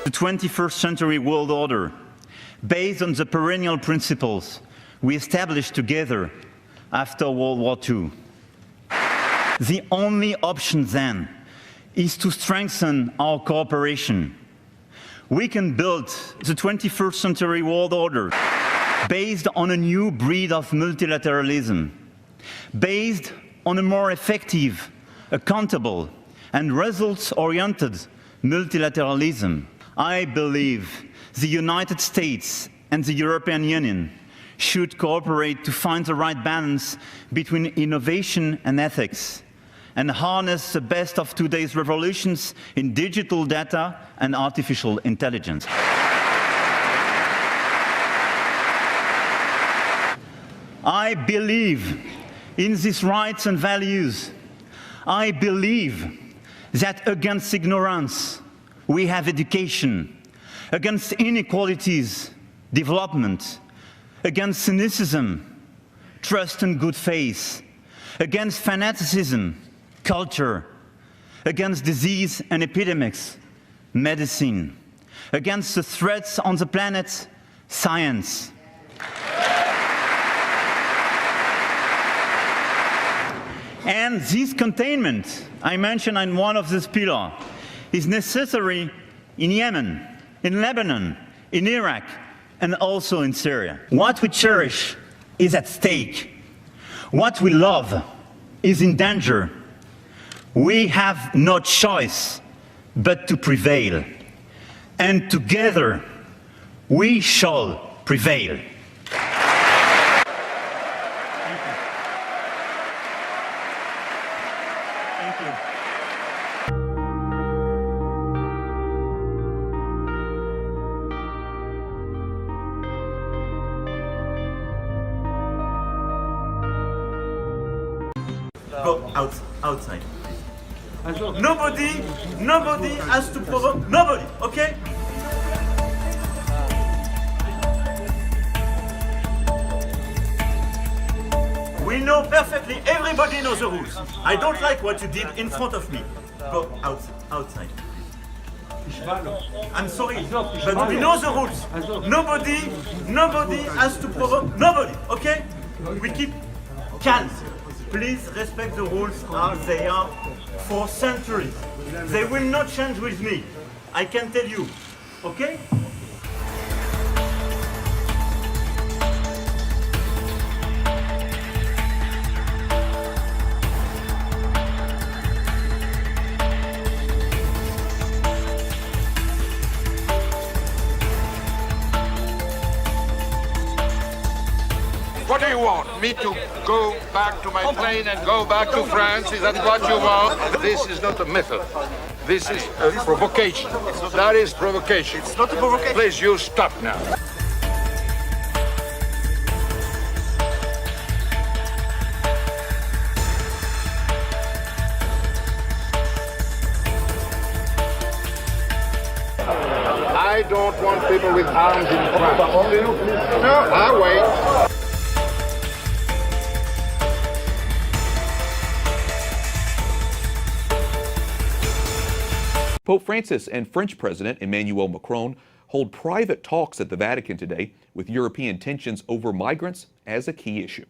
the 21st century world order based on the perennial principles we established together after World War II. The only option then is to strengthen our cooperation. We can build the 21st century world order based on a new breed of multilateralism, based on a more effective, accountable, and results-oriented multilateralism. I believe the United States and the European Union should cooperate to find the right balance between innovation and ethics, and harness the best of today's revolutions in digital data and artificial intelligence. I believe in these rights and values. I believe that against ignorance, we have education, against inequalities, development, against cynicism, trust and good faith, against fanaticism, culture, against disease and epidemics, medicine, against the threats on the planet, science. And this containment, I mentioned in one of these pillars, is necessary in Yemen, in Lebanon, in Iraq, and also in Syria. What we cherish is at stake. What we love is in danger. We have no choice but to prevail. And together, we shall prevail. Thank you. Go outside, please. Nobody has to provoke, nobody, okay? We know perfectly, everybody knows the rules. I don't like what you did in front of me. Go outside, please. I'm sorry, but we know the rules. Nobody has to provoke, nobody, okay? We keep calm. Please respect the rules as they are for centuries. They will not change with me. I can tell you, okay? What do you want? Me to go back to my plane and go back to France? Is that what you want? This is not a method. This is a provocation. That is provocation. It's not a provocation. Please, you stop now. I don't want people with arms in France. No, I'll wait. Pope Francis and French President Emmanuel Macron hold private talks at the Vatican today with European tensions over migrants as a key issue.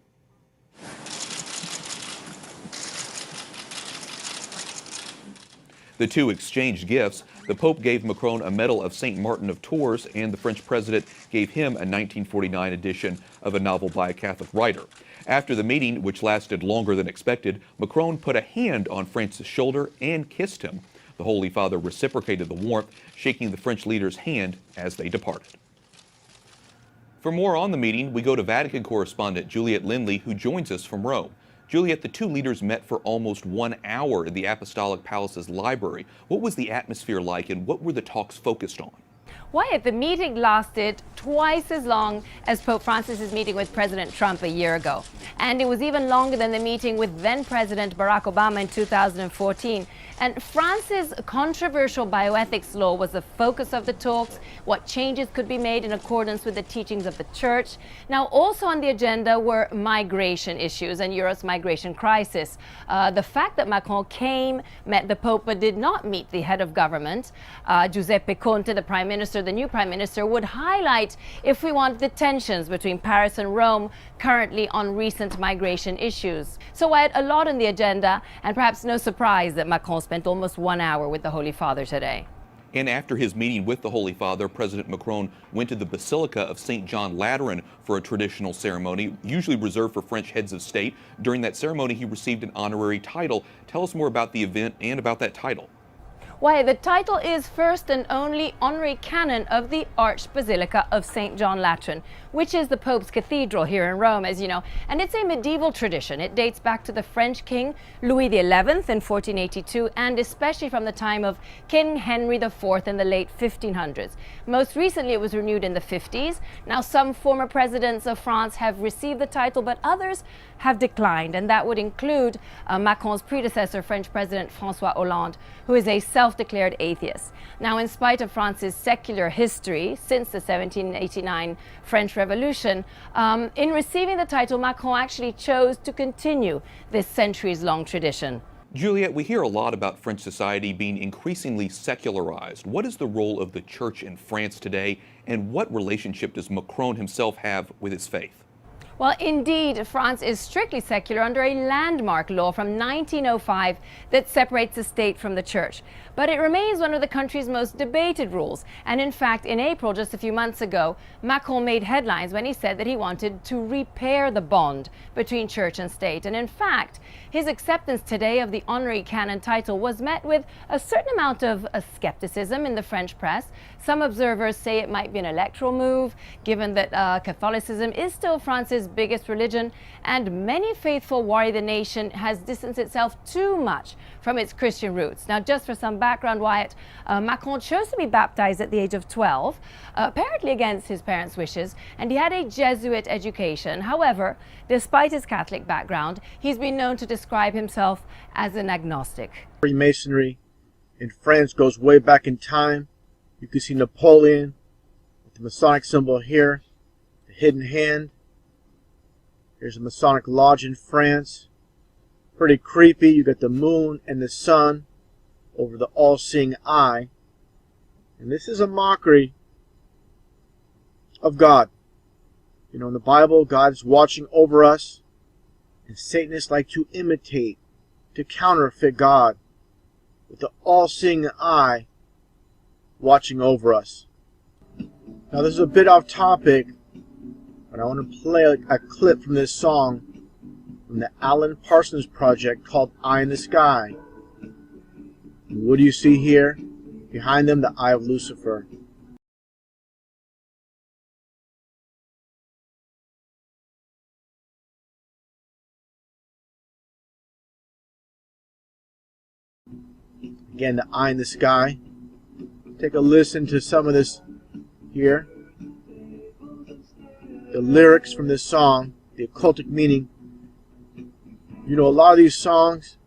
The two exchanged gifts. The Pope gave Macron a Medal of St. Martin of Tours, and the French president gave him a 1949 edition of a novel by a Catholic writer. After the meeting, which lasted longer than expected, Macron put a hand on Francis' shoulder and kissed him. The Holy Father reciprocated the warmth, shaking the French leader's hand as they departed. For more on the meeting, we go to Vatican correspondent Juliet Lindley, who joins us from Rome. Juliet, the two leaders met for almost 1 hour in the Apostolic Palace's library. What was the atmosphere like, and what were the talks focused on? Wyatt, the meeting lasted twice as long as Pope Francis's meeting with President Trump a year ago. And it was even longer than the meeting with then-President Barack Obama in 2014. And France's controversial bioethics law was the focus of the talks, what changes could be made in accordance with the teachings of the Church. Now, also on the agenda were migration issues and Europe's migration crisis. The fact that Macron came, met the Pope, but did not meet the head of government, Giuseppe Conte, the Prime Minister, the new Prime Minister, would highlight, if we want, the tensions between Paris and Rome currently on recent migration issues. So I had a lot on the agenda, and perhaps no surprise that Macron spent almost 1 hour with the Holy Father today. And after his meeting with the Holy Father, President Macron went to the Basilica of St. John Lateran for a traditional ceremony, usually reserved for French heads of state. During that ceremony, he received an honorary title. Tell us more about the event and about that title. Why, the title is first and only honorary canon of the Archbasilica of St. John Lateran, which is the Pope's cathedral here in Rome, as you know. And it's a medieval tradition. It dates back to the French king Louis XI in 1482, and especially from the time of King Henry IV in the late 1500s. Most recently, it was renewed in the 50s. Now, some former presidents of France have received the title, but others have declined, and that would include Macron's predecessor, French President François Hollande, who is a self-declared atheist. Now, in spite of France's secular history since the 1789 French Revolution, in receiving the title, Macron actually chose to continue this centuries-long tradition. Juliet, we hear a lot about French society being increasingly secularized. What is the role of the Church in France today, and what relationship does Macron himself have with his faith? Well, indeed, France is strictly secular under a landmark law from 1905 that separates the state from the church. But it remains one of the country's most debated rules. And in fact, in April, just a few months ago, Macron made headlines when he said that he wanted to repair the bond between church and state. And in fact, his acceptance today of the honorary canon title was met with a certain amount of skepticism in the French press. Some observers say it might be an electoral move, given that Catholicism is still France's biggest religion, and many faithful worry the nation has distanced itself too much from its Christian roots. Now, just for some background, Wyatt, Macron chose to be baptized at the age of 12, apparently against his parents' wishes, and he had a Jesuit education. However, despite his Catholic background, he's been known to describe himself as an agnostic. Freemasonry in France goes way back in time. You can see Napoleon with the Masonic symbol here, the hidden hand. Here's a Masonic lodge in France. Pretty creepy. You got the moon and the sun over the all-seeing eye. And this is a mockery of God. You know, in the Bible, God is watching over us. And Satanists like to imitate, to counterfeit God with the all-seeing eye watching over us. Now, this is a bit off topic, but I want to play a clip from this song from the Alan Parsons Project called Eye in the Sky. And what do you see here? Behind them, the Eye of Lucifer. Again, the Eye in the Sky. Take a listen to some of this here. The lyrics from this song, the occultic meaning. You know, a lot of these songs,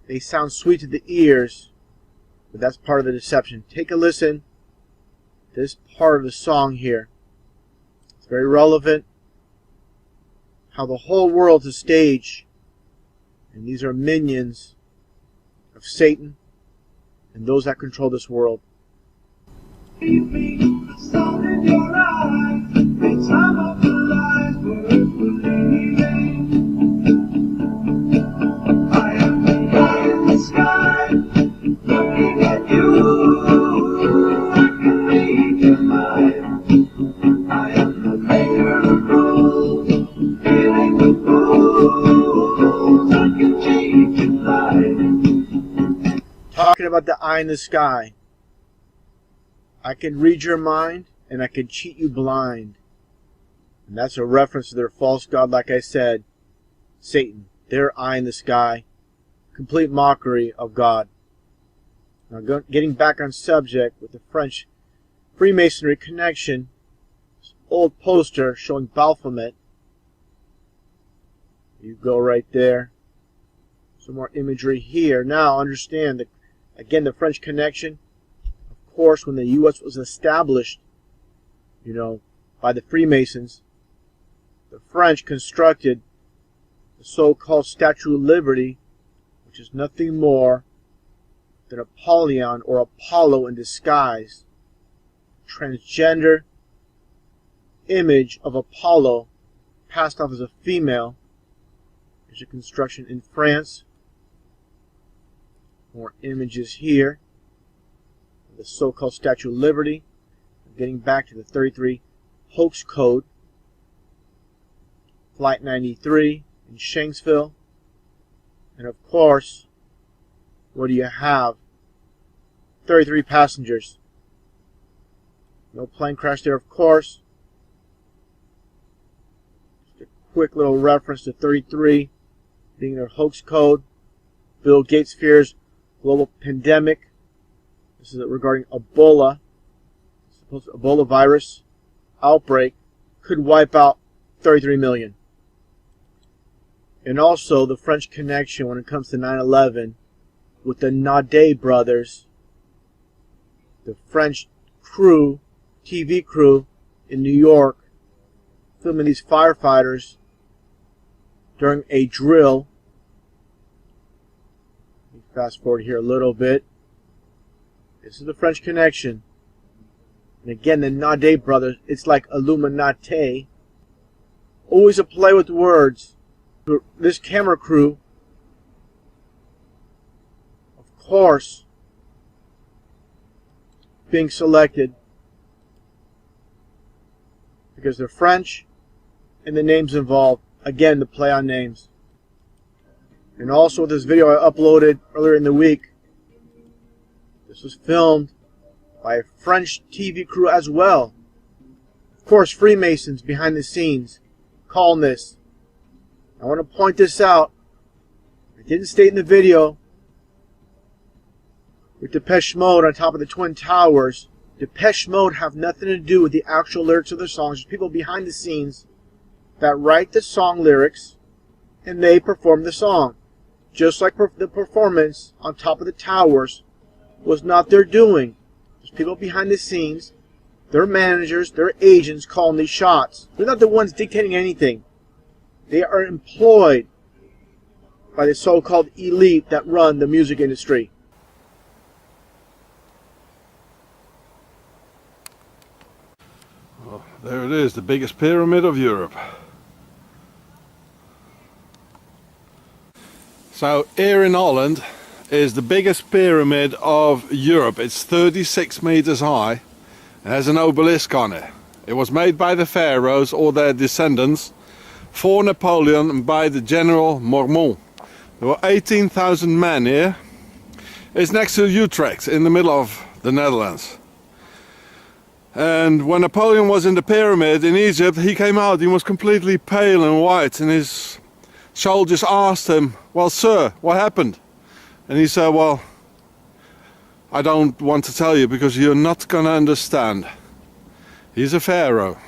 they sound sweet to the ears, but that's part of the deception. Take a listen to this part of the song here. It's very relevant. How the whole world's a stage, and these are minions of Satan and those that control this world. Keep me the sun in your eyes, the time of the lies worth believing. I am the eye in the sky, looking at you. I can read your mind. I am the maker of rules, dealing with rules. I can change your life. Talking about the eye in the sky. I can read your mind, and I can cheat you blind. And that's a reference to their false god, like I said, Satan, their eye in the sky, complete mockery of God. Now, getting back on subject with the French Freemasonry connection. This old poster showing Baphomet. You go right there. Some more imagery here. Now understand that, again, the French connection. Of course, when the U.S. was established, by the Freemasons, the French constructed the so-called Statue of Liberty, which is nothing more than Apollyon or Apollo in disguise. Transgender image of Apollo passed off as a female. There's a construction in France. More images here. The so-called Statue of Liberty. Getting back to the 33 hoax code. Flight 93 in Shanksville. And of course, what do you have? 33 passengers. No plane crash there, of course. Just a quick little reference to 33 being their hoax code. Bill Gates fears global pandemic. This is regarding Ebola. Supposed Ebola virus outbreak could wipe out 33 million. And also the French connection when it comes to 9/11 with the Naudet brothers, the French crew, TV crew in New York, filming these firefighters during a drill. Let me fast forward here a little bit. This is the French connection. And again, the Naudet brothers, it's like Illuminati. Always a play with words. This camera crew, of course, being selected because they're French and the names involved. Again, the play on names. And also this video I uploaded earlier in the week. This was filmed by a French TV crew as well. Of course, Freemasons behind the scenes calling this. I want to point this out. I didn't state in the video. With Depeche Mode on top of the Twin Towers, Depeche Mode have nothing to do with the actual lyrics of the songs. There's people behind the scenes that write the song lyrics and they perform the song. Just like the performance on top of the towers was not their doing. There's people behind the scenes, their managers, their agents calling these shots. They're not the ones dictating anything. They are employed by the so-called elite that run the music industry. Well, there it is, the biggest pyramid of Europe. So here in Holland is the biggest pyramid of Europe. It's 36 meters high. It has an obelisk on it. It was made by the pharaohs or their descendants for Napoleon and by the general Marmont. There were 18,000 men here. It's next to Utrecht in the middle of the Netherlands. And when Napoleon was in the pyramid in Egypt, he came out, he was completely pale and white, and his soldiers asked him, "Well, sir, what happened?" And he said, "Well, I don't want to tell you because you're not gonna understand. He's a pharaoh.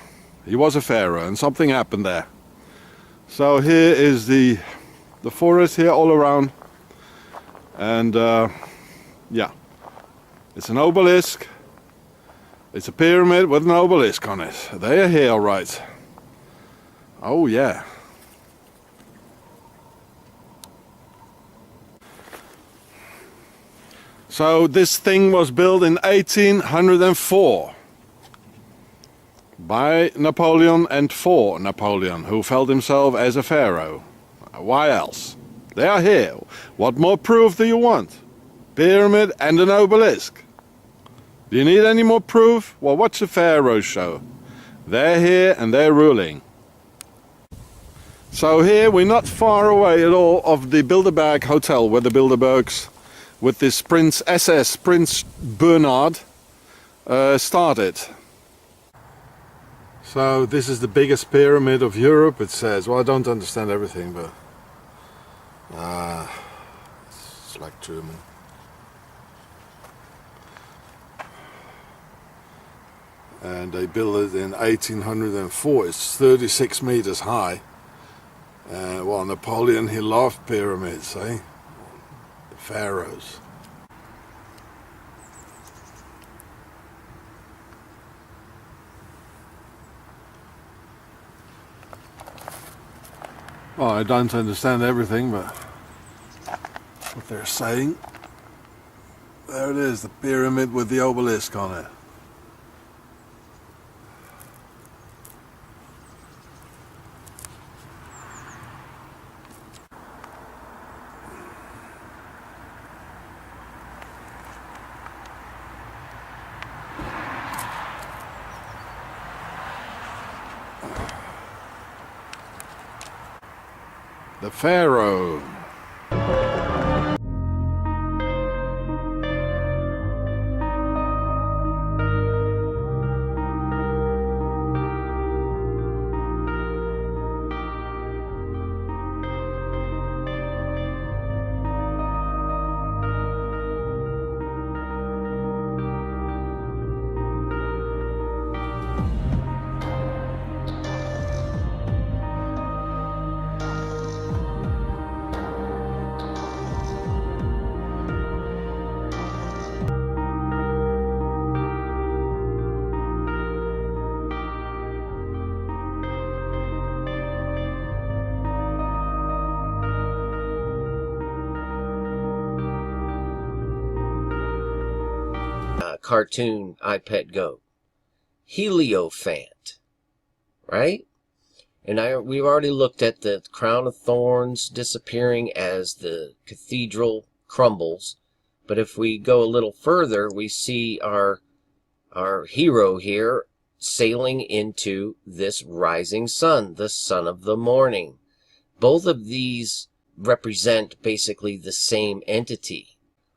He was a pharaoh and something happened there." So here is the forest here all around, and yeah, it's an obelisk. It's a pyramid with an obelisk on it. They are here, all right. Oh yeah. So this thing was built in 1804 by Napoleon and for Napoleon, who felt himself as a pharaoh. Why else? They are here. What more proof do you want? Pyramid and an obelisk. Do you need any more proof? Well, watch the pharaoh show. They're here and they're ruling. So here we're not far away at all of the Bilderberg Hotel, where the Bilderbergs with this Prince Bernhard started. So this is the biggest pyramid of Europe, it says. Well, I don't understand everything, but it's like German. and they built it in 1804. It's 36 meters high. Well, Napoleon, he loved pyramids, eh? The pharaohs. Well, I don't understand everything, but what they're saying. There it is, the pyramid with the obelisk on it. The Pharaoh. Cartoon iPet Go. Heliofant, right? And we've already looked at the crown of thorns disappearing as the cathedral crumbles. But if we go a little further, we see our hero here sailing into this rising sun, the sun of the morning. Both of these represent basically the same entity.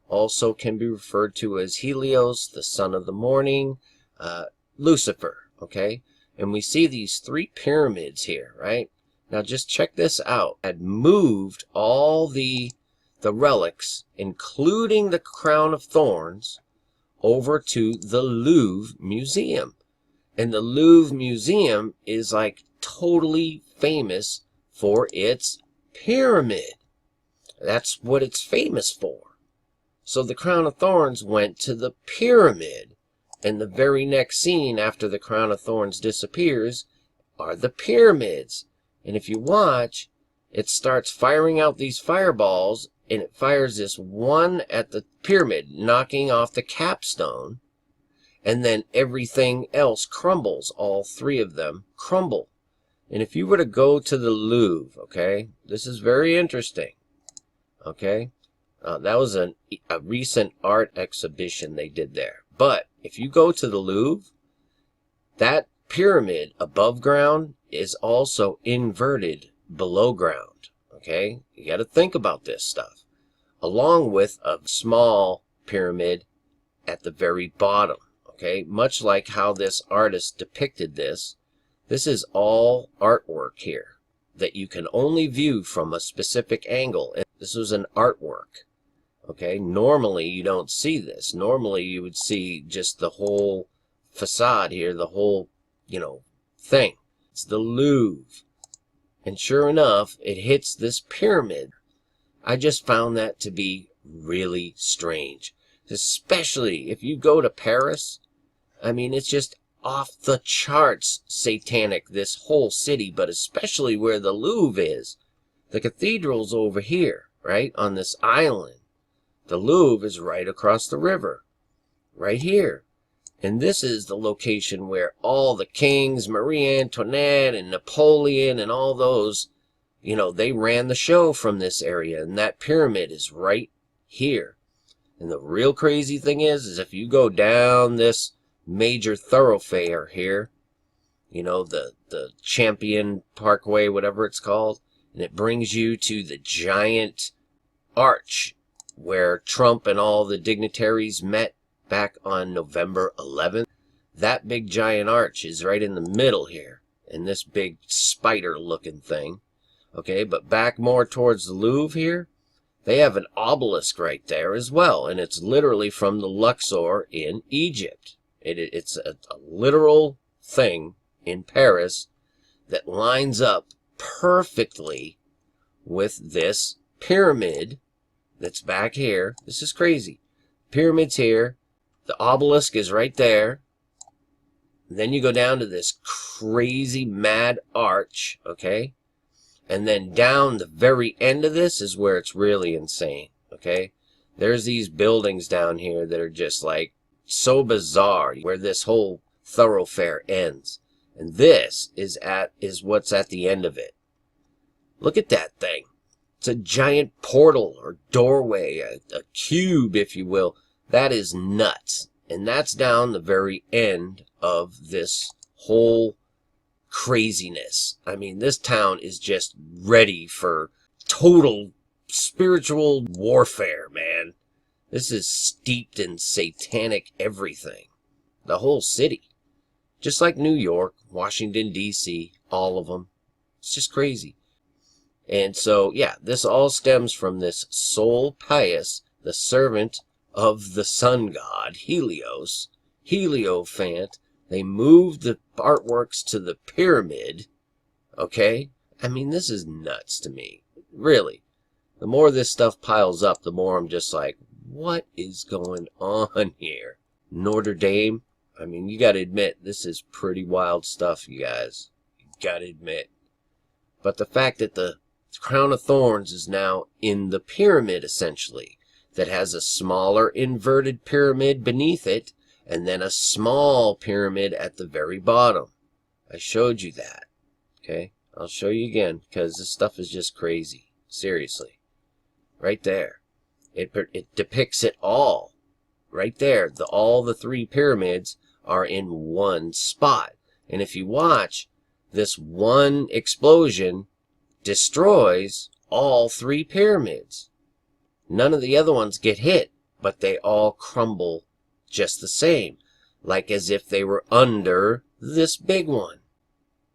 Also can be referred to as Helios, the son of the morning, Lucifer, okay? And we see these three pyramids here, right? Now just check this out. Had moved all the relics, including the crown of thorns, over to the Louvre Museum. And the Louvre Museum is like totally famous for its pyramid. That's what it's famous for. So the crown of thorns went to the pyramid, and the very next scene after the crown of thorns disappears are the pyramids. And if you watch, it starts firing out these fireballs, and it fires this one at the pyramid, knocking off the capstone, and then everything else crumbles. All three of them crumble. And if you were to go to the Louvre, okay, this is very interesting, okay? That was a recent art exhibition they did there. But if you go to the Louvre, that pyramid above ground is also inverted below ground. Okay? You got to think about this stuff. Along with a small pyramid at the very bottom. Okay? Much like how this artist depicted this. This is all artwork here that you can only view from a specific angle. And this was an artwork. Okay, normally you don't see this. Normally you would see just the whole facade here, the whole, thing. It's the Louvre. And sure enough, it hits this pyramid. I just found that to be really strange. Especially if you go to Paris. I mean, it's just off the charts satanic, this whole city, but especially where the Louvre is. The cathedral's over here, right, on this island. The Louvre is right across the river, right here. And this is the location where all the kings, Marie Antoinette and Napoleon and all those, they ran the show from this area. And that pyramid is right here. And the real crazy thing is if you go down this major thoroughfare here, the Champion Parkway, whatever it's called, and it brings you to the giant arch where Trump and all the dignitaries met back on November 11th. That big giant arch is right in the middle here, and this big spider-looking thing. Okay, but back more towards the Louvre here, they have an obelisk right there as well, and it's literally from the Luxor in Egypt. It's a literal thing in Paris that lines up perfectly with this pyramid that's back here. This is crazy. Pyramid's here. The obelisk is right there. Then you go down to this crazy mad arch, okay? And then down the very end of this is where it's really insane, okay? There's these buildings down here that are just like so bizarre, where this whole thoroughfare ends. And this is what's at the end of it. Look at that thing. It's a giant portal or doorway, a cube, if you will. That is nuts. And that's down the very end of this whole craziness. I mean, this town is just ready for total spiritual warfare, man. This is steeped in satanic everything. The whole city. Just like New York, Washington, D.C., all of them. It's just crazy. And so, yeah, this all stems from this Sol Pius, the servant of the sun god, Helios, Heliophant. They moved the artworks to the pyramid, okay? I mean, this is nuts to me. Really. The more this stuff piles up, the more I'm just like, what is going on here? Notre Dame? I mean, you gotta admit, this is pretty wild stuff, you guys. You gotta admit. But the fact that the crown of thorns is now in the pyramid, essentially, that has a smaller inverted pyramid beneath it, and then a small pyramid at the very bottom. I showed you that. Okay? I'll show you again, because this stuff is just crazy. Seriously. Right there. It depicts it all. Right there. All the three pyramids are in one spot. And if you watch, this one explosion destroys all three pyramids. None of the other ones get hit, but they all crumble just the same, like as if they were under this big one.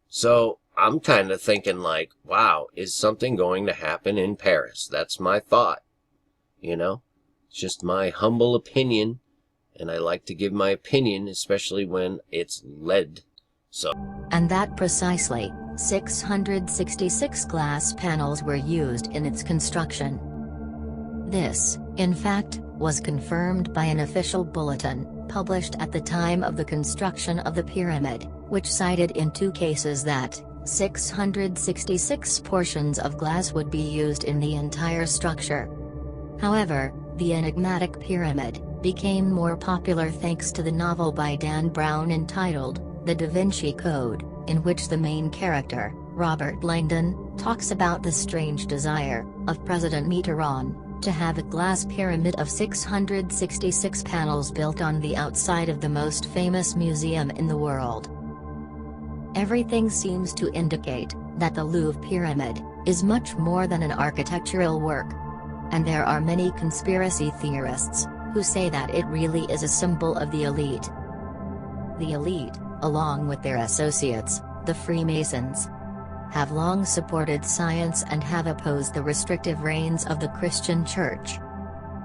So I'm kind of thinking like, wow, is something going to happen in Paris? That's my thought. You know, it's just my humble opinion, and I like to give my opinion, especially when it's lead. So, and that precisely 666 glass panels were used in its construction. This, in fact, was confirmed by an official bulletin, published at the time of the construction of the pyramid, which cited in 2 cases that 666 portions of glass would be used in the entire structure. However, the enigmatic pyramid became more popular thanks to the novel by Dan Brown entitled The Da Vinci Code, in which the main character, Robert Langdon, talks about the strange desire of President Mitterrand to have a glass pyramid of 666 panels built on the outside of the most famous museum in the world. Everything seems to indicate that the Louvre Pyramid is much more than an architectural work. And there are many conspiracy theorists who say that it really is a symbol of the elite. The elite, along with their associates, the Freemasons, have long supported science and have opposed the restrictive reigns of the Christian Church.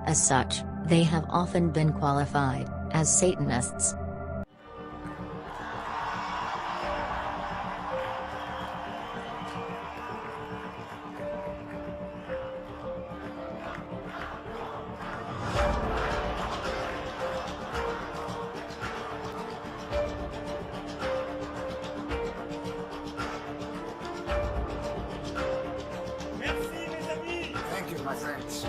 As such, they have often been qualified as Satanists. Thank you, my friends.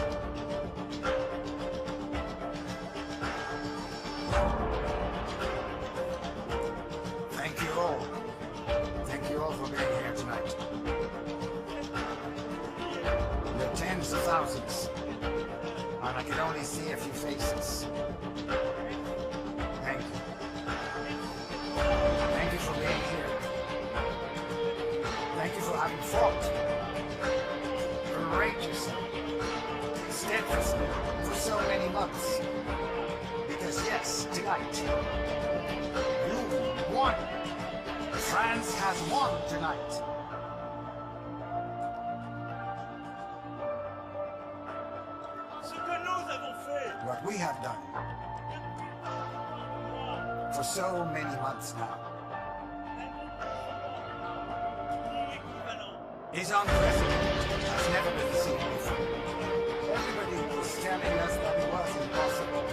Thank you all. Thank you all for being here tonight. There are tens of thousands, and I can only see a few faces. Thank you. Thank you for being here. Thank you for having fought courageously, steadfastly for so many months. Because yes, tonight, you won. France has won tonight. Ce que nous avons fait, What we have done for so many months now. Is unprecedented, has never been seen before. Everybody was telling us that it was impossible.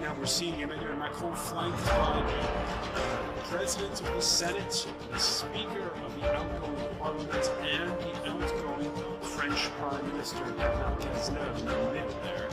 Now we're seeing Emmanuel Macron flanked by the President of the Senate, the Speaker of the outgoing Parliament, and the outgoing French Prime Minister, Bernard Cazeneuve, in the middle there.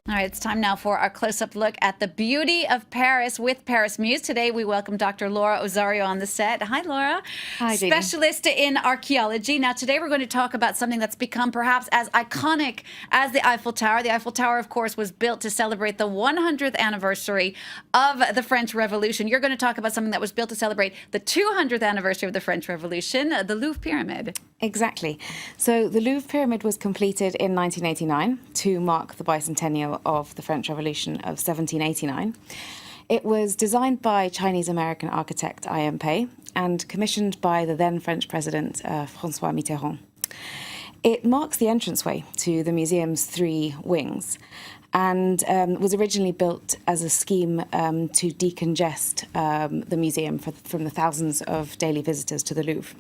All right, it's time now for our close-up look at the beauty of Paris with Paris Muse. Today, we welcome Dr. Laura Osorio on the set. Hi, Laura. Hi, Dee. Specialist in archaeology. Now, today we're going to talk about something that's become perhaps as iconic as the Eiffel Tower. The Eiffel Tower, of course, was built to celebrate the 100th anniversary of the French Revolution. You're going to talk about something that was built to celebrate the 200th anniversary of the French Revolution, the Louvre Pyramid. Exactly. So the Louvre Pyramid was completed in 1989 to mark the bicentennial of the French Revolution of 1789. It was designed by Chinese-American architect I.M. Pei and commissioned by the then French President François Mitterrand. It marks the entranceway to the museum's 3 wings and was originally built as a scheme to decongest the museum from the thousands of daily visitors to the Louvre.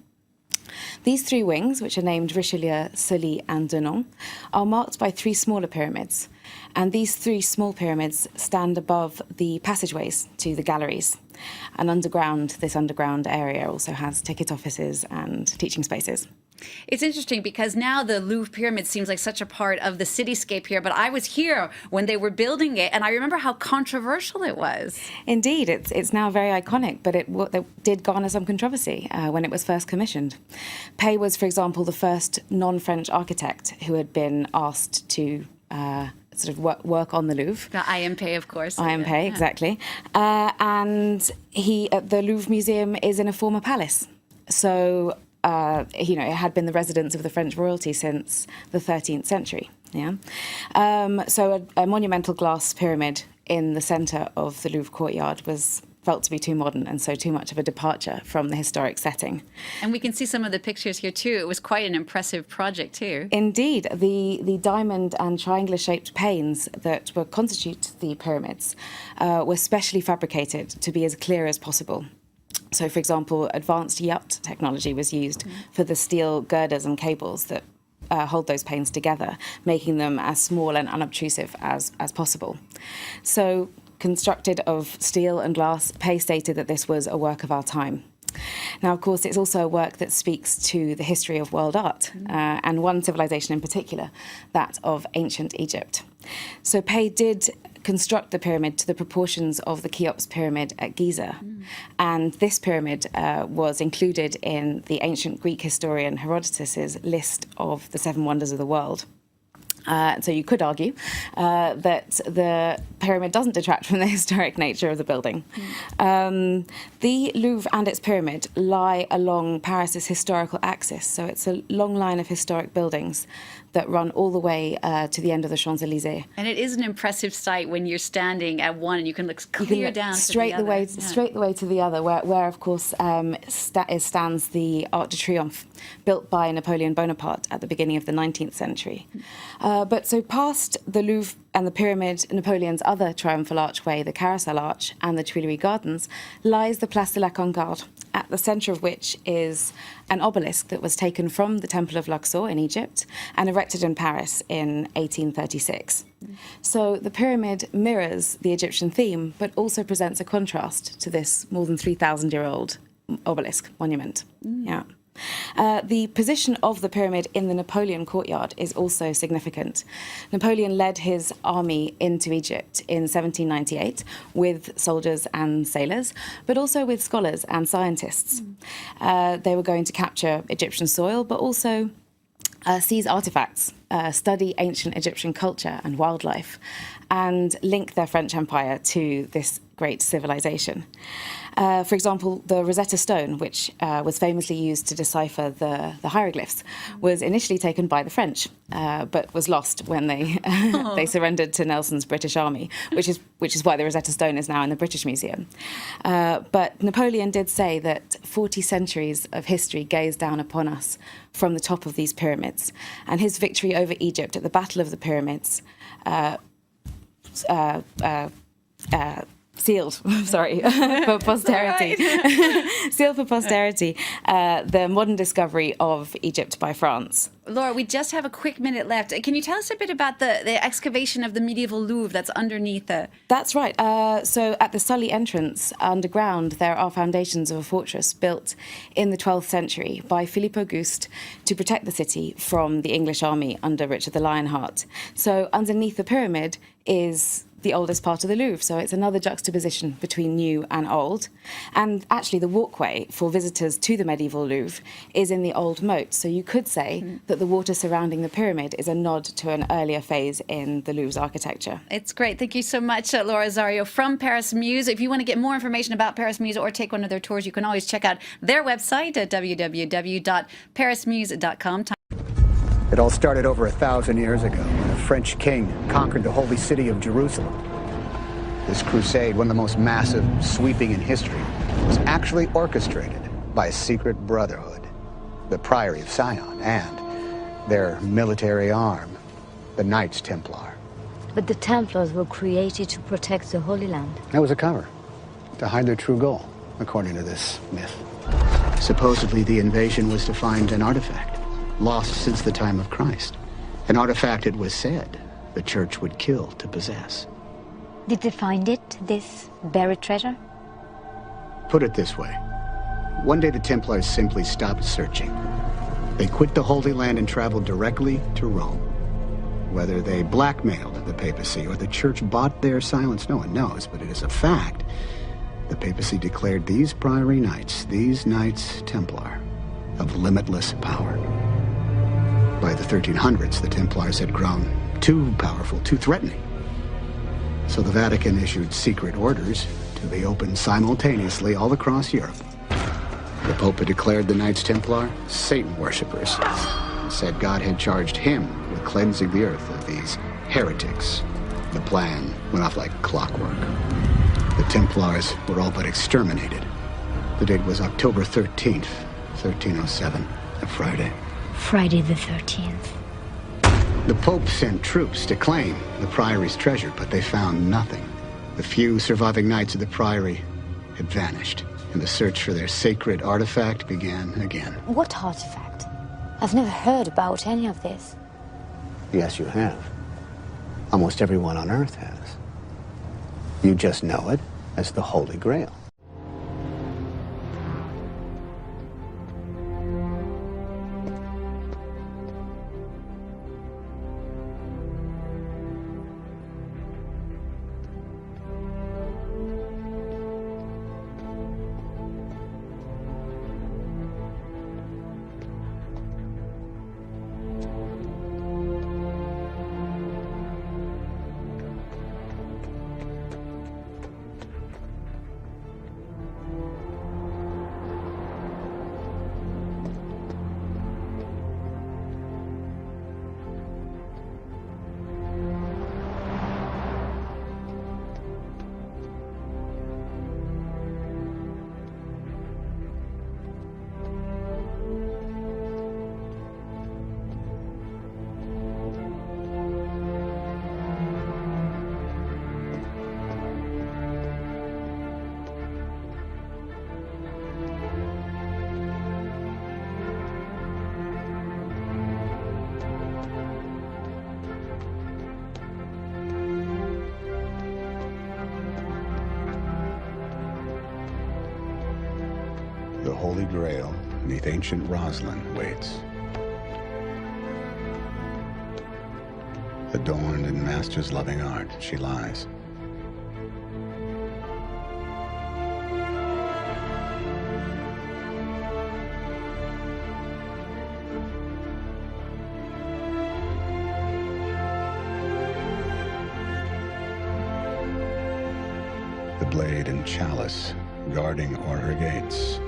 These 3 wings, which are named Richelieu, Sully and Denon, are marked by 3 smaller pyramids. And these 3 small pyramids stand above the passageways to the galleries. And this underground area also has ticket offices and teaching spaces. It's interesting because now the Louvre Pyramid seems like such a part of the cityscape here, but I was here when they were building it, and I remember how controversial it was. Indeed, it's now very iconic, but it did garner some controversy when it was first commissioned. Pei was, for example, the first non-French architect who had been asked to sort of work on the Louvre. The I.M. Pei, of course. I.M. Pei, exactly. And the Louvre Museum is in a former palace. So it had been the residence of the French royalty since the 13th century. Yeah, so a monumental glass pyramid in the centre of the Louvre courtyard was felt to be too modern and so too much of a departure from the historic setting. And we can see some of the pictures here too. It was quite an impressive project too. Indeed, the diamond and triangular-shaped panes that were constitute the pyramids were specially fabricated to be as clear as possible. So, for example, advanced yacht technology was used for the steel girders and cables that hold those panes together, making them as small and unobtrusive as possible. So, constructed of steel and glass, Pei stated that this was a work of our time. Now, of course, it's also a work that speaks to the history of world art, and one civilization in particular, that of ancient Egypt. So Pei did construct the pyramid to the proportions of the Cheops pyramid at Giza. And this pyramid was included in the ancient Greek historian Herodotus's list of the 7 wonders of the world. So you could argue that the pyramid doesn't detract from the historic nature of the building. The Louvre and its pyramid lie along Paris's historical axis, so it's a long line of historic buildings that run all the way to the end of the Champs-Elysees. And it is an impressive sight when you're standing at one and you can look clear down straight to the other. Straight the way to the other, where of course stands the Arc de Triomphe, built by Napoleon Bonaparte at the beginning of the 19th century. But so past the Louvre and the pyramid, Napoleon's other triumphal archway, the Carousel Arch, and the Tuileries Gardens, lies the Place de la Concorde, at the centre of which is an obelisk that was taken from the Temple of Luxor in Egypt and erected in Paris in 1836. So the pyramid mirrors the Egyptian theme, but also presents a contrast to this more than 3,000-year-old obelisk monument. Yeah. The position of the pyramid in the Napoleon courtyard is also significant. Napoleon led his army into Egypt in 1798 with soldiers and sailors, but also with scholars and scientists. They were going to capture Egyptian soil, but also seize artifacts, study ancient Egyptian culture and wildlife, and link their French Empire to this great civilization. For example, the Rosetta Stone, which was famously used to decipher the hieroglyphs, was initially taken by the French, but was lost when they they surrendered to Nelson's British army, which is why the Rosetta Stone is now in the British Museum. But Napoleon did say that 40 centuries of history gaze down upon us from the top of these pyramids, and his victory over Egypt at the Battle of the Pyramids sealed, sorry, for posterity, sealed for posterity, the modern discovery of Egypt by France. Laura, we just have a quick minute left. Can you tell us a bit about the excavation of the medieval Louvre that's underneath it? That's right. So at the Sully entrance, underground, there are foundations of a fortress built in the 12th century by Philippe Auguste to protect the city from the English army under Richard the Lionheart. So underneath the pyramid is the oldest part of the Louvre, so it's another juxtaposition between new and old. And actually the walkway for visitors to the medieval Louvre is in the old moat, so you could say that the water surrounding the pyramid is a nod to an earlier phase in the Louvre's architecture. It's great. Thank you so much, Laura Zario from Paris Muse. If you want to get more information about Paris Muse or take one of their tours, you can always check out their website at www.parismuse.com. It all started over 1,000 years ago when a French king conquered the holy city of Jerusalem. This crusade, one of the most massive, sweeping in history, was actually orchestrated by a secret brotherhood, the Priory of Sion, and their military arm, the Knights Templar. But the Templars were created to protect the Holy Land. That was a cover, to hide their true goal, according to this myth. Supposedly, the invasion was to find an artifact lost since the time of Christ. An artifact, it was said, the church would kill to possess. Did they find it, this buried treasure? Put it this way. One day the Templars simply stopped searching. They quit the Holy Land and traveled directly to Rome. Whether they blackmailed the papacy or the church bought their silence, no one knows, but it is a fact. The papacy declared these priory knights, these Knights Templar, of limitless power. By the 1300s, the Templars had grown too powerful, too threatening. So the Vatican issued secret orders to be opened simultaneously all across Europe. The Pope had declared the Knights Templar Satan worshippers and said God had charged him with cleansing the earth of these heretics. The plan went off like clockwork. The Templars were all but exterminated. The date was October 13th, 1307, a Friday. Friday the 13th. The Pope sent troops to claim the Priory's treasure, but they found nothing. The few surviving knights of the Priory had vanished, and the search for their sacred artifact began again. What artifact? I've never heard about any of this. Yes, you have. Almost everyone on Earth has. You just know it as the Holy Grail. The Holy Grail, neath ancient Roslyn, waits. Adorned in master's loving art, she lies. The blade and chalice guarding o'er her gates.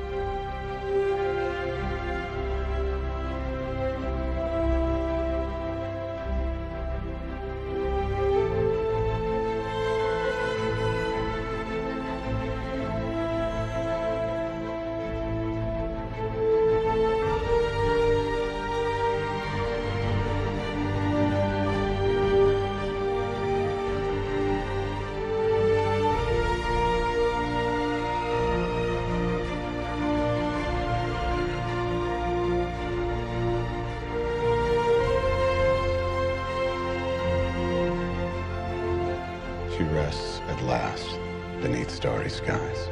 She rests at last beneath starry skies.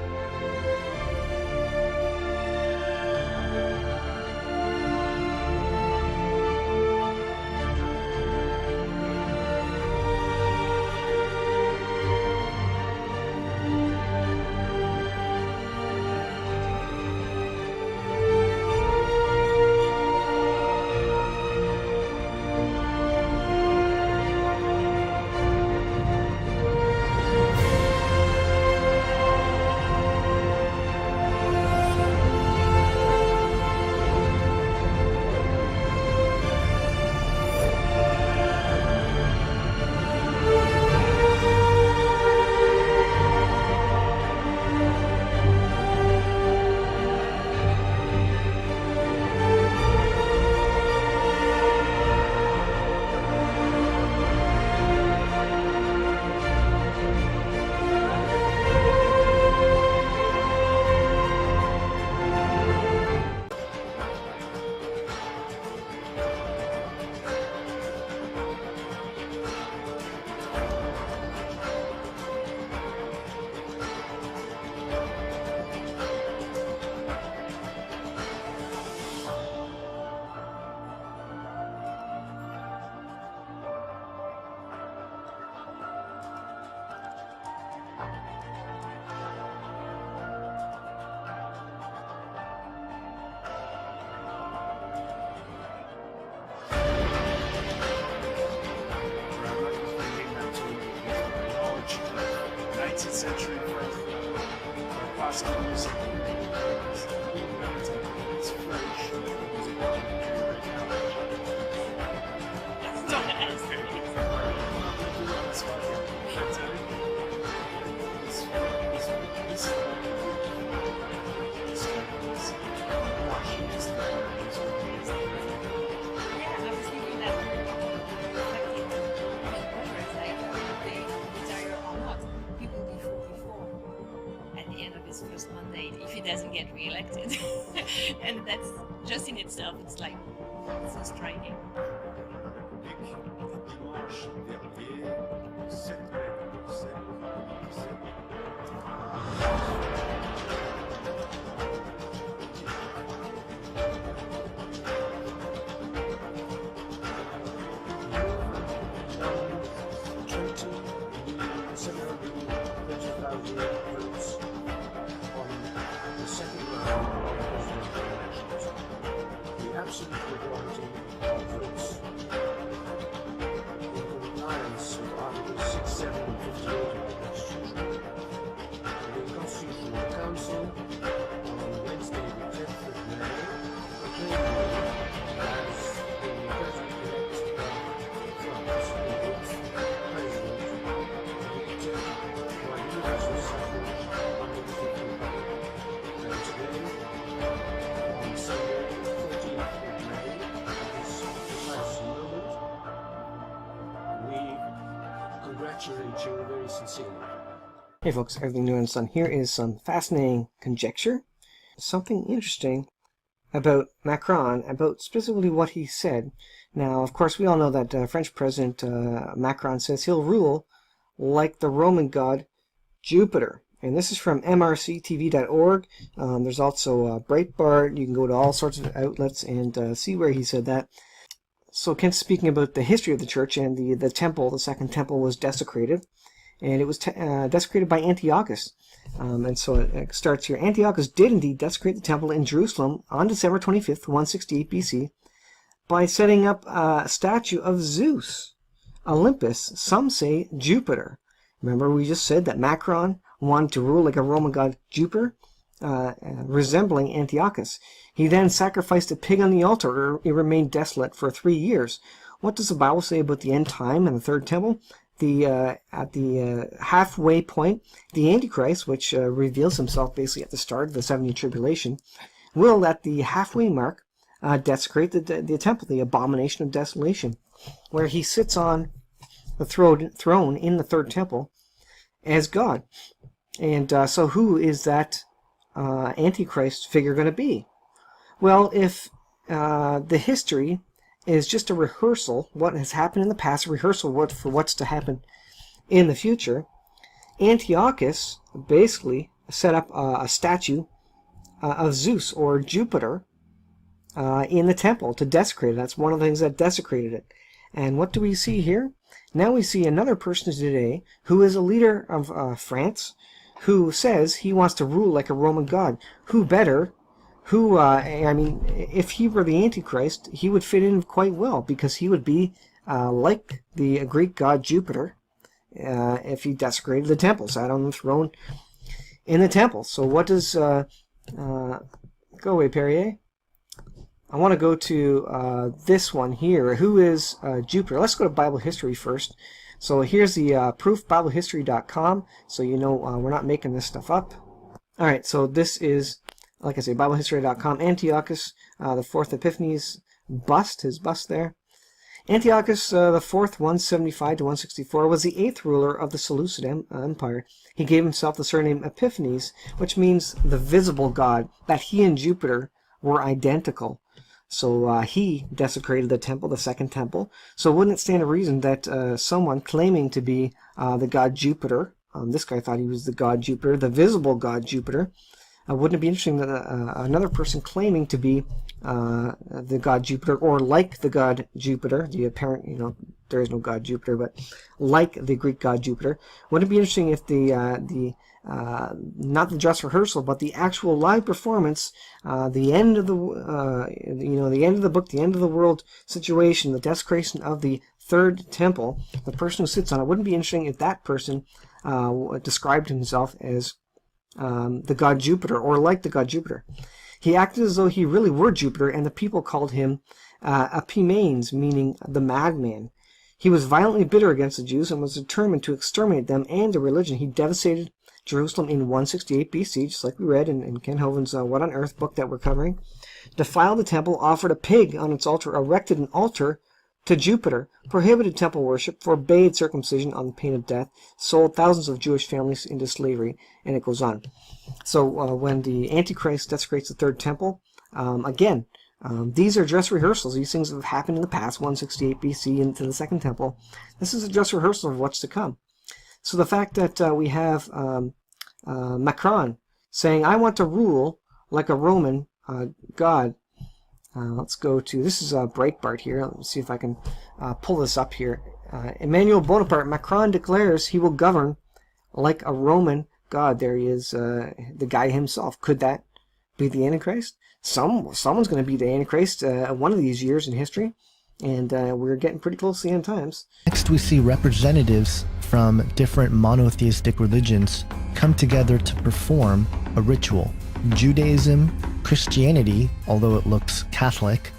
Century classical music. It's French. First mandate if he doesn't get re-elected. And that's just in itself, it's like so striking. Absolute majority of votes in compliance with Articles 6, 7, and 58 of the Constitution. The Constitutional Council on Wednesday, the 10th of May, proclaimed me as the President-elect of France, the 8th President elected by universal suffrage under the 15th Republic. And today, on Sunday, congratulate you very sincerely. Hey folks, everything new and sun. Here is some fascinating conjecture. Something interesting about Macron, about specifically what he said. Now, of course, we all know that French President Macron says he'll rule like the Roman god Jupiter. And this is from mrctv.org. There's also Breitbart. You can go to all sorts of outlets and see where he said that. So Kent's speaking about the history of the church, and the temple, the second temple, was desecrated. And it was desecrated by Antiochus. And so it starts here. Antiochus did indeed desecrate the temple in Jerusalem on December 25th, 168 BC, by setting up a statue of Zeus, Olympus, some say Jupiter. Remember, we just said that Macron wanted to rule like a Roman god Jupiter, resembling Antiochus. He then sacrificed a pig on the altar. It remained desolate for 3 years. What does the Bible say about the end time and the third temple? At the halfway point, the Antichrist, which reveals himself basically at the start of the 70 tribulation, will at the halfway mark desecrate the temple, the abomination of desolation, where he sits on the throne in the third temple as God. And so who is that Antichrist figure going to be? Well, if the history is just a rehearsal, what has happened in the past, a rehearsal for what's to happen in the future, Antiochus basically set up a statue of Zeus or Jupiter in the temple to desecrate it. That's one of the things that desecrated it. And what do we see here? Now we see another person today who is a leader of France, who says he wants to rule like a Roman god. Who better? I mean, if he were the Antichrist, he would fit in quite well, because he would be like the Greek god Jupiter if he desecrated the temple, sat on the throne in the temple. So what does... go away, Perrier. I want to go to this one here. Who is Jupiter? Let's go to Bible history first. So here's the proof, BibleHistory.com, so you know we're not making this stuff up. All right, so this is, like I say, BibleHistory.com. Antiochus the Fourth Epiphanes bust, his bust there. Antiochus the Fourth, 175 to 164, was the 8th ruler of the Seleucid Empire. He gave himself the surname Epiphanes, which means the visible god, that he and Jupiter were identical. So he desecrated the temple, the second temple. So wouldn't it stand to reason that someone claiming to be the god Jupiter, this guy thought he was the god Jupiter, the visible god Jupiter, wouldn't it be interesting that another person claiming to be the god Jupiter, or like the god Jupiter, the apparent, there is no god Jupiter, but like the Greek god Jupiter, wouldn't it be interesting if not the dress rehearsal, but the actual live performance, the end of the, the end of the book, the end of the world situation, the desecration of the third temple, the person who sits on it, wouldn't it be interesting if that person described himself as the god Jupiter, or like the god Jupiter. He acted as though he really were Jupiter, and the people called him Epimanes, meaning the madman. He was violently bitter against the Jews and was determined to exterminate them and their religion. He devastated Jerusalem in 168 BC, just like we read in Ken Hoven's What on Earth book that we're covering. Defiled the temple, offered a pig on its altar, erected an altar to Jupiter, prohibited temple worship, forbade circumcision on the pain of death, sold thousands of Jewish families into slavery, and it goes on. So when the Antichrist desecrates the third temple, again, these are dress rehearsals. These things have happened in the past, 168 BC into the second temple. This is a dress rehearsal of what's to come. So the fact that we have Macron saying, I want to rule like a Roman god. Let's go to, this is Breitbart here. Let's see if I can pull this up here. Emmanuel Bonaparte, Macron declares he will govern like a Roman god. There he is, the guy himself. Could that be the Antichrist? Someone's going to be the Antichrist one of these years in history. And we're getting pretty close to the end times. Next, we see representatives from different monotheistic religions come together to perform a ritual. Judaism, Christianity, although it looks Catholic,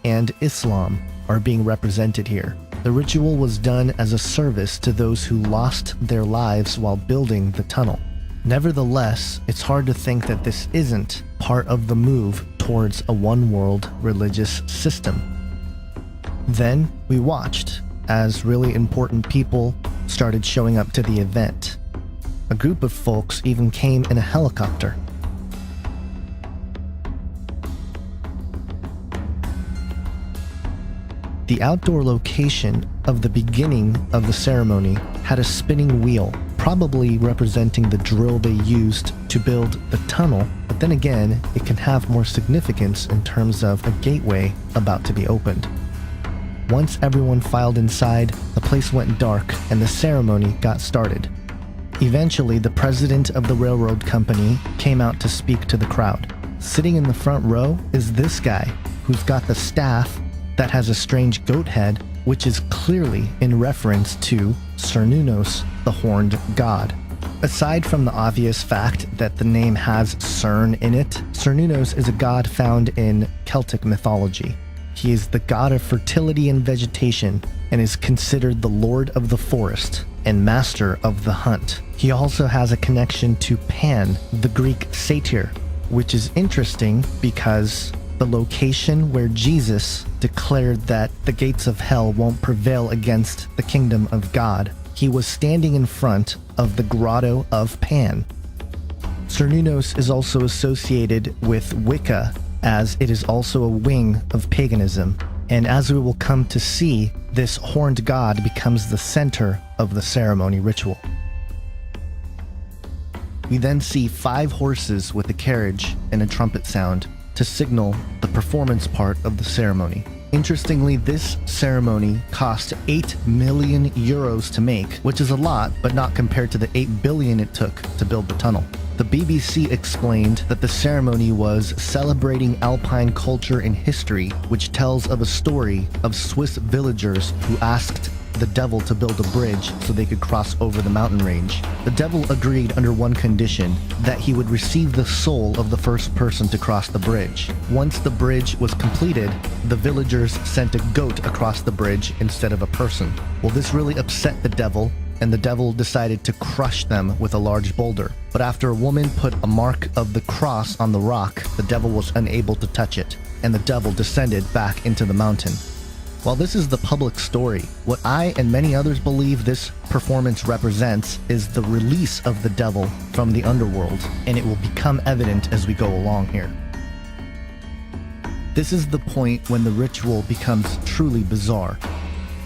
and Islam are being represented here. The ritual was done as a service to those who lost their lives while building the tunnel. Nevertheless, it's hard to think that this isn't part of the move towards a one-world religious system. Then we watched as really important people started showing up to the event. A group of folks even came in a helicopter. The outdoor location of the beginning of the ceremony had a spinning wheel probably representing the drill they used to build the tunnel, but then again, it can have more significance in terms of a gateway about to be opened. Once everyone filed inside, the place went dark and the ceremony got started. Eventually, the president of the railroad company came out to speak to the crowd. Sitting in the front row is this guy, who's got the staff that has a strange goat head, which is clearly in reference to Cernunnos, the horned god. Aside from the obvious fact that the name has Cern in it, Cernunnos is a god found in Celtic mythology. He is the god of fertility and vegetation, and is considered the lord of the forest and master of the hunt. He also has a connection to Pan, the Greek satyr, which is interesting because the location where Jesus declared that the gates of hell won't prevail against the kingdom of God, he was standing in front of the grotto of Pan. Cernunnos is also associated with Wicca, as it is also a wing of paganism, and as we will come to see, this horned god becomes the center of the ceremony ritual. We then see 5 horses with a carriage and a trumpet sound to signal the performance part of the ceremony. Interestingly, this ceremony cost 8 million euros to make, which is a lot, but not compared to the 8 billion it took to build the tunnel. The BBC explained that the ceremony was celebrating Alpine culture and history, which tells of a story of Swiss villagers who asked the devil to build a bridge so they could cross over the mountain range. The devil agreed under one condition, that he would receive the soul of the first person to cross the bridge. Once the bridge was completed, the villagers sent a goat across the bridge instead of a person. Well, this really upset the devil, and the devil decided to crush them with a large boulder. But after a woman put a mark of the cross on the rock, the devil was unable to touch it, and the devil descended back into the mountain. While this is the public story, what I and many others believe this performance represents is the release of the devil from the underworld, and it will become evident as we go along here. This is the point when the ritual becomes truly bizarre.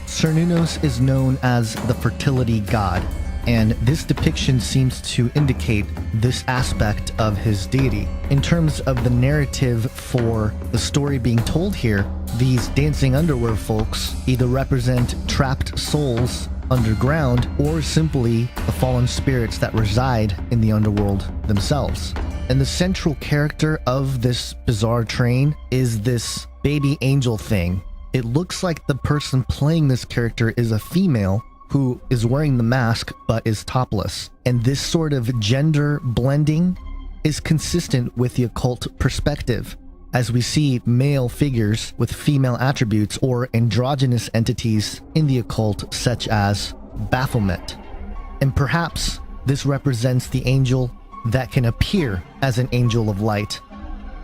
Cernunnos is known as the fertility god, and this depiction seems to indicate this aspect of his deity. In terms of the narrative for the story being told here, these dancing underwear folks either represent trapped souls underground or simply the fallen spirits that reside in the underworld themselves. And the central character of this bizarre train is this baby angel thing. It looks like the person playing this character is a female who is wearing the mask but is topless. And this sort of gender blending is consistent with the occult perspective, as we see male figures with female attributes or androgynous entities in the occult, such as Baphomet. And perhaps this represents the angel that can appear as an angel of light,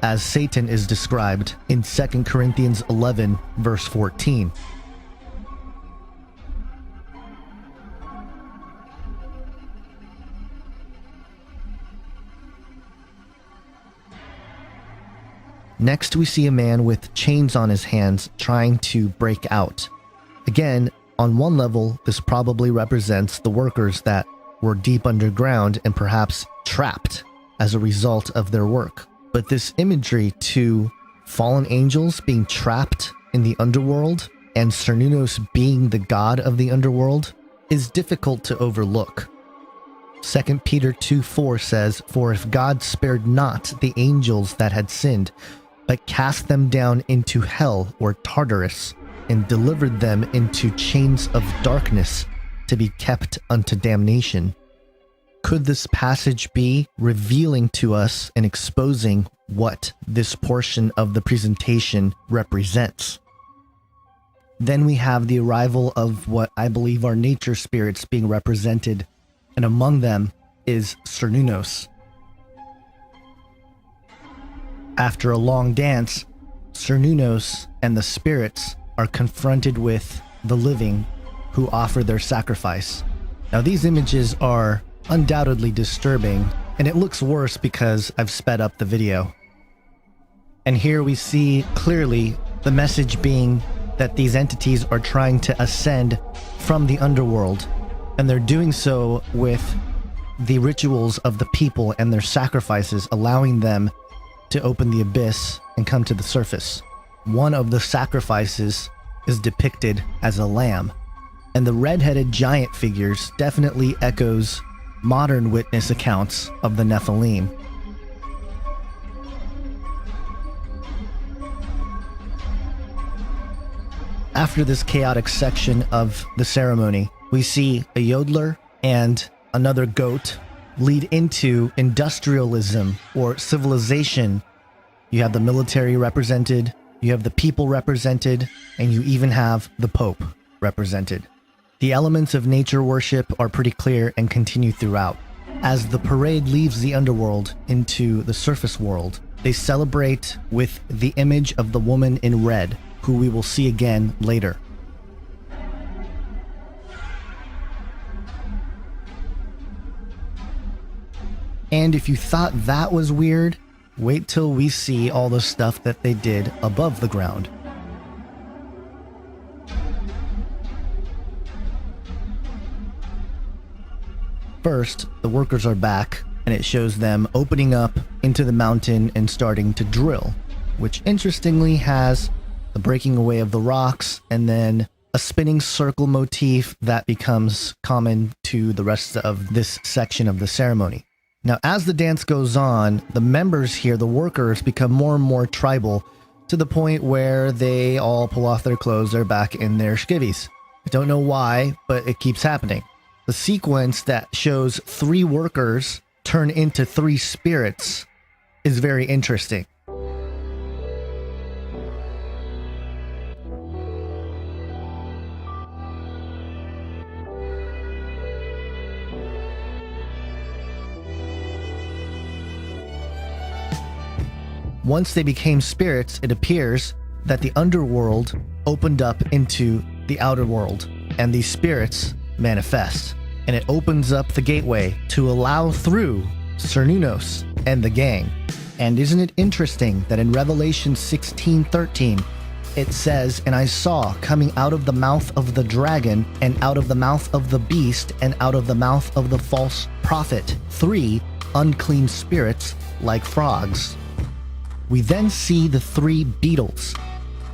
as Satan is described in 2 Corinthians 11, verse 14. Next, we see a man with chains on his hands trying to break out. Again, on one level, this probably represents the workers that were deep underground and perhaps trapped as a result of their work. But this imagery to fallen angels being trapped in the underworld and Cernunnos being the god of the underworld is difficult to overlook. 2 Peter 2:4 says, "For if God spared not the angels that had sinned, but cast them down into hell or Tartarus, and delivered them into chains of darkness to be kept unto damnation." Could this passage be revealing to us and exposing what this portion of the presentation represents? Then we have the arrival of what I believe are nature spirits being represented, and among them is Cernunnos. After a long dance, Cernunnos and the spirits are confronted with the living who offer their sacrifice. Now, these images are undoubtedly disturbing, and it looks worse because I've sped up the video. And here we see clearly the message being that these entities are trying to ascend from the underworld And they're doing so with the rituals of the people and their sacrifices, allowing them to open the abyss and come to the surface. One of the sacrifices is depicted as a lamb, and the red-headed giant figures definitely echoes modern witness accounts of the Nephilim. After this chaotic section of the ceremony, we see a yodeler and another goat lead into industrialism or civilization. You have the military represented, you have the people represented, and you even have the Pope represented. The elements of nature worship are pretty clear and continue throughout. As the parade leaves the underworld into the surface world, they celebrate with the image of the woman in red, who we will see again later. And if you thought that was weird, wait till we see all the stuff that they did above the ground. First, the workers are back, and it shows them opening up into the mountain and starting to drill, which interestingly has the breaking away of the rocks and then a spinning circle motif that becomes common to the rest of this section of the ceremony. Now, as the dance goes on, the members here, the workers, become more and more tribal to the point where they all pull off their clothes, they're back in their skivvies. I don't know why, but it keeps happening. The sequence that shows 3 workers turn into 3 spirits is very interesting. Once they became spirits, it appears that the underworld opened up into the outer world, and these spirits manifest. And it opens up the gateway to allow through Cernunnos and the gang. And isn't it interesting that in Revelation 16:13, it says, "And I saw coming out of the mouth of the dragon, and out of the mouth of the beast, and out of the mouth of the false prophet, 3 unclean spirits like frogs." We then see the 3 beetles.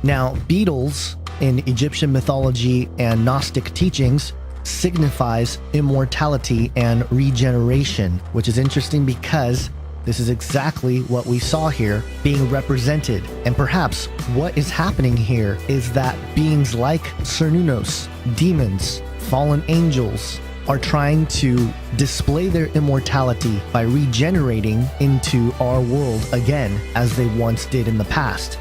Now, beetles in Egyptian mythology and Gnostic teachings signifies immortality and regeneration, which is interesting because this is exactly what we saw here being represented. And perhaps what is happening here is that beings like Cernunnos, demons, fallen angels, are trying to display their immortality by regenerating into our world again, as they once did in the past.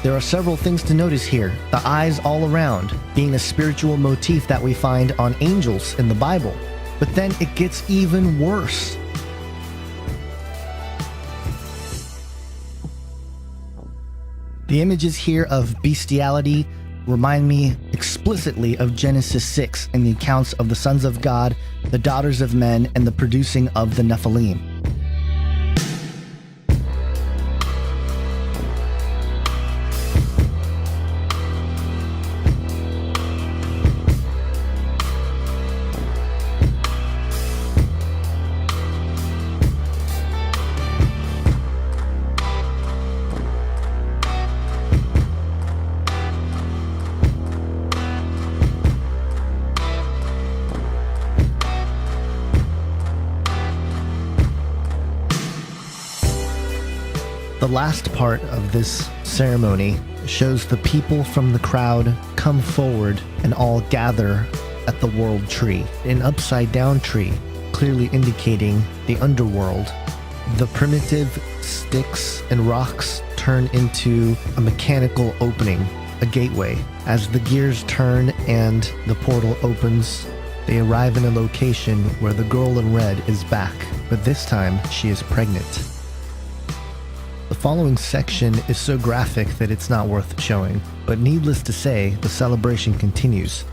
There are several things to notice here. The eyes all around being a spiritual motif that we find on angels in the Bible. But then it gets even worse. The images here of bestiality remind me explicitly of Genesis 6 and the accounts of the sons of God, the daughters of men, and the producing of the Nephilim. The last part of this ceremony shows the people from the crowd come forward and all gather at the world tree, an upside down tree, clearly indicating the underworld. The primitive sticks and rocks turn into a mechanical opening, a gateway. As the gears turn and the portal opens, they arrive in a location where the girl in red is back, but this time she is pregnant. The following section is so graphic that it's not worth showing, but needless to say, the celebration continues.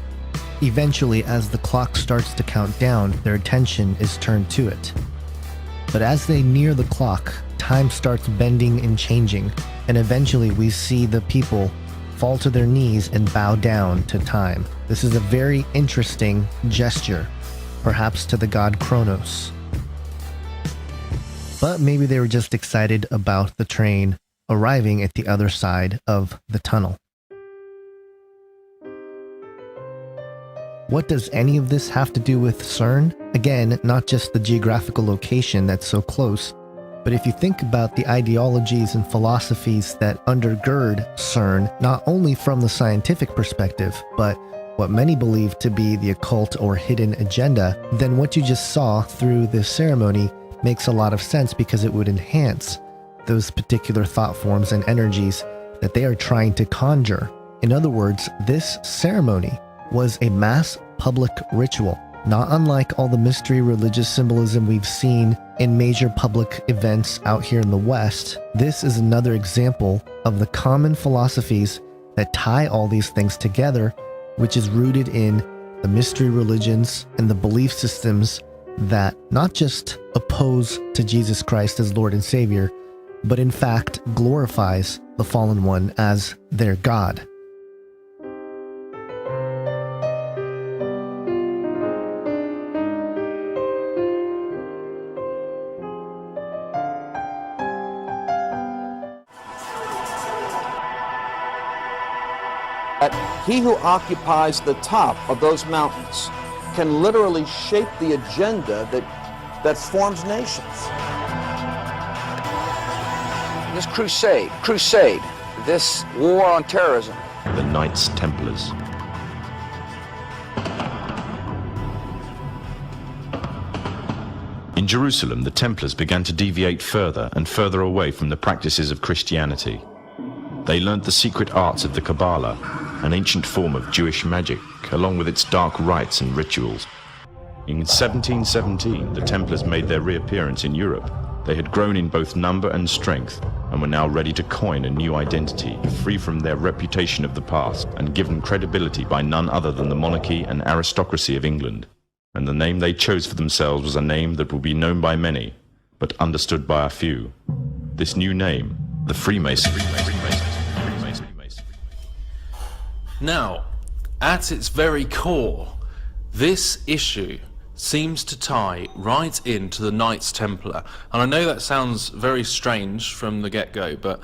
Eventually, as the clock starts to count down, their attention is turned to it. But as they near the clock, time starts bending and changing, and eventually we see the people fall to their knees and bow down to time. This is a very interesting gesture. perhaps to the god Kronos. But maybe they were just excited about the train arriving at the other side of the tunnel. What does any of this have to do with CERN? Again, not just the geographical location that's so close, but if you think about the ideologies and philosophies that undergird CERN, not only from the scientific perspective, but what many believe to be the occult or hidden agenda, then what you just saw through this ceremony makes a lot of sense, because it would enhance those particular thought forms and energies that they are trying to conjure. In other words, this ceremony was a mass public ritual, not unlike all the mystery religious symbolism we've seen in major public events out here in the West. This is another example of the common philosophies that tie all these things together, which is rooted in the mystery religions and the belief systems that not just oppose to Jesus Christ as Lord and Savior, but in fact glorifies the fallen one as their God. That he who occupies the top of those mountains can literally shape the agenda that forms nations. This crusade, this war on terrorism. The Knights Templars. In Jerusalem, the Templars began to deviate further and further away from the practices of Christianity. They learnt the secret arts of the Kabbalah, an ancient form of Jewish magic, along with its dark rites and rituals. In 1717, the Templars made their reappearance in Europe. They had grown in both number and strength, and were now ready to coin a new identity, free from their reputation of the past, and given credibility by none other than the monarchy and aristocracy of England. And the name they chose for themselves was a name that would be known by many, but understood by a few. This new name, the Freemasons. Now, at its very core, this issue seems to tie right into the Knights Templar. And I know that sounds very strange from the get-go, but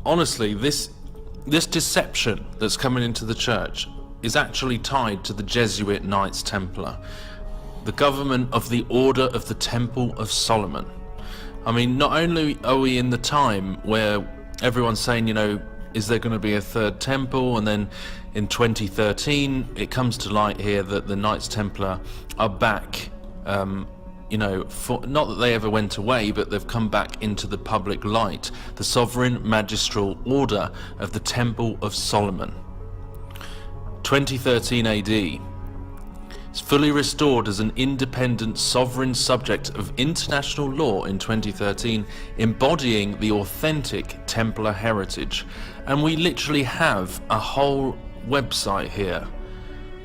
honestly, this deception that's coming into the church is actually tied to the Jesuit Knights Templar, the government of the Order of the Temple of Solomon. I mean, not only are we in the time where everyone's saying, you know, is there going to be a third temple? And then in 2013, it comes to light here that the Knights Templar are back, you know, not that they ever went away, but they've come back into the public light. The Sovereign Magistral Order of the Temple of Solomon. 2013 AD. It's fully restored as an independent sovereign subject of international law in 2013, embodying the authentic Templar heritage. And we literally have a whole website here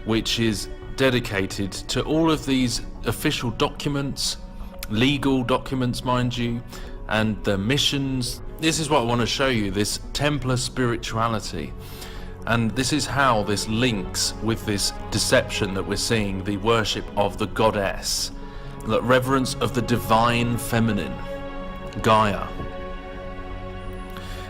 which is dedicated to all of these official documents, legal documents mind you, and the missions. This is what I want to show you, this Templar spirituality. And this is how this links with this deception that we're seeing, the worship of the goddess, the reverence of the divine feminine, Gaia.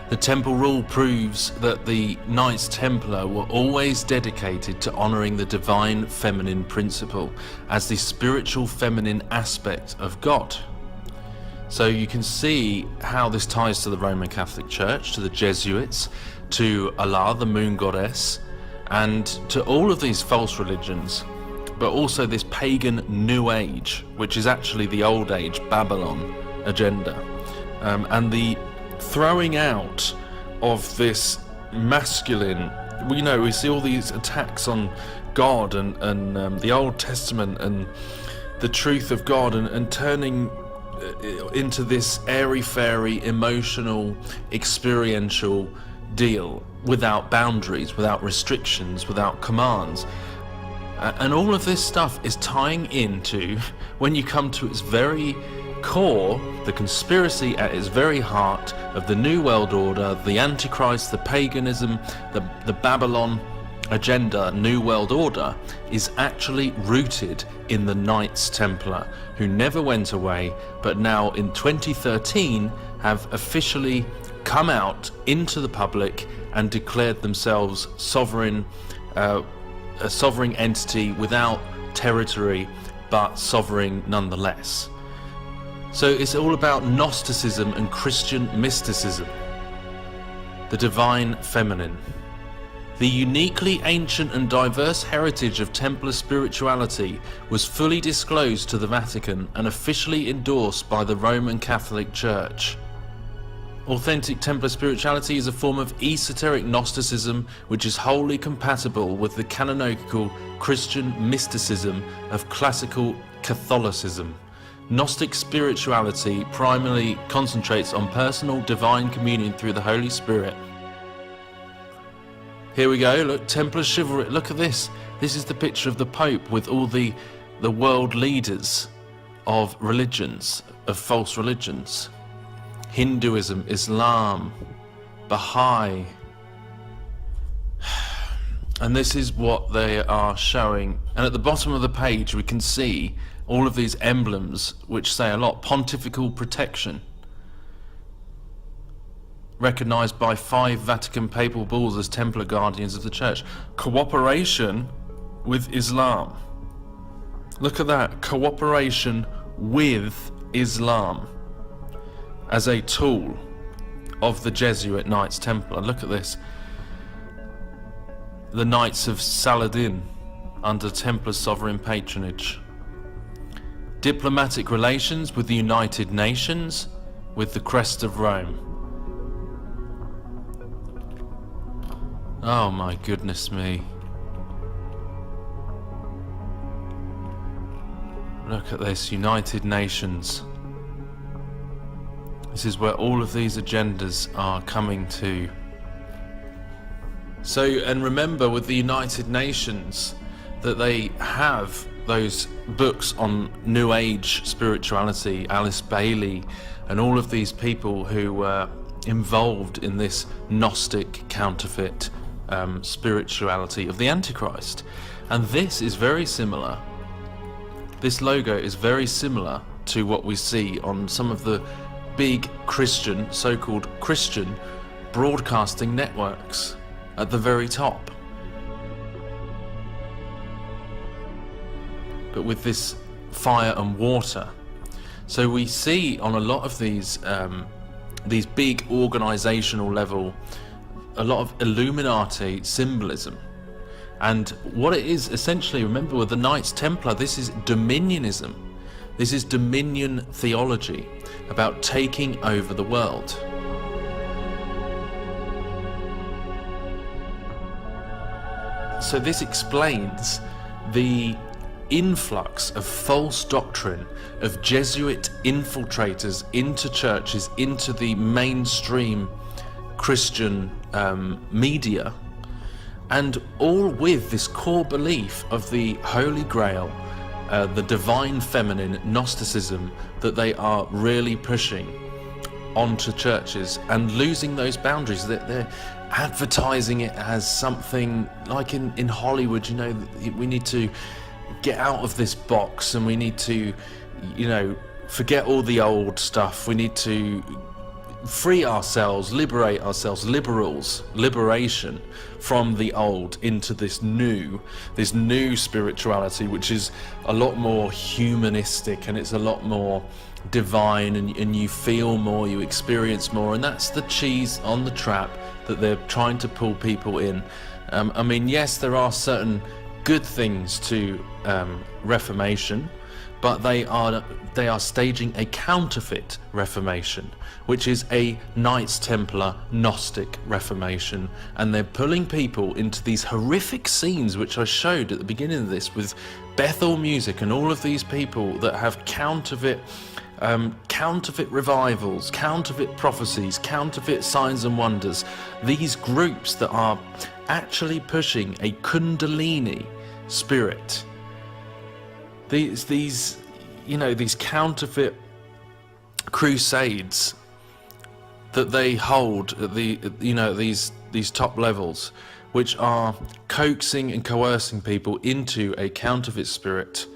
The temple rule proves that the Knights Templar were always dedicated to honouring the divine feminine principle as the spiritual feminine aspect of God. So you can see how this ties to the Roman Catholic Church, to the Jesuits, to Allah, the moon goddess, and to all of these false religions, but also this pagan New Age, which is actually the Old Age Babylon agenda, and the throwing out of this masculine. We see all these attacks on God and the Old Testament and the truth of God, and turning into this airy-fairy, emotional, experiential deal without boundaries, without restrictions, without commands. And all of this stuff is tying into, when you come to its very core, the conspiracy at its very heart of the New World Order, the Antichrist, the paganism, the Babylon, agenda, New World Order, is actually rooted in the Knights Templar, who never went away, but now in 2013 have officially come out into the public and declared themselves sovereign, a sovereign entity without territory, but sovereign nonetheless. So it's all about Gnosticism and Christian mysticism, the divine feminine. The uniquely ancient and diverse heritage of Templar spirituality was fully disclosed to the Vatican and officially endorsed by the Roman Catholic Church. Authentic Templar spirituality is a form of esoteric Gnosticism which is wholly compatible with the canonical Christian mysticism of classical Catholicism. Gnostic spirituality primarily concentrates on personal divine communion through the Holy Spirit. Here we go, look, Templar chivalry, look at this. This is the picture of the Pope with all the world leaders of religions, of false religions. Hinduism, Islam, Baha'i. And this is what they are showing. And at the bottom of the page we can see all of these emblems which say a lot. Pontifical protection, recognized by 5 Vatican papal bulls as Templar guardians of the Church. Cooperation with Islam. Look at that, cooperation with Islam as a tool of the Jesuit Knights Templar. Look at this. The Knights of Saladin under Templar sovereign patronage. Diplomatic relations with the United Nations with the crest of Rome. Oh my goodness me. Look at this, United Nations. This is where all of these agendas are coming to. So, and remember with the United Nations that they have those books on New Age spirituality, Alice Bailey and all of these people who were involved in this Gnostic counterfeit spirituality of the Antichrist. And this is very similar, this logo is very similar to what we see on some of the big Christian, so-called Christian broadcasting networks at the very top. But with this fire and water. So we see on a lot of these big organizational level a lot of Illuminati symbolism. And what it is essentially, remember with the Knights Templar, this is dominionism. This is dominion theology about taking over the world. So this explains the influx of false doctrine of Jesuit infiltrators into churches, into the mainstream Christian media, and all with this core belief of the Holy Grail, the divine feminine Gnosticism that they are really pushing onto churches and losing those boundaries. That they're advertising it as something like in Hollywood, you know, we need to get out of this box and we need to, you know, forget all the old stuff. We need to free ourselves, liberate ourselves, liberation from the old into this new spirituality, which is a lot more humanistic and it's a lot more divine, and you feel more, you experience more, and that's the cheese on the trap that they're trying to pull people in. I mean, yes, there are certain good things to Reformation, but they are staging a counterfeit Reformation, which is a Knights Templar Gnostic Reformation, and they're pulling people into these horrific scenes which I showed at the beginning of this with Bethel music and all of these people that have counterfeit revivals, counterfeit prophecies, counterfeit signs and wonders. These groups that are actually pushing a Kundalini spirit. These you know, these counterfeit crusades that they hold at the, you know, these top levels, which are coaxing and coercing people into a counterfeit spirit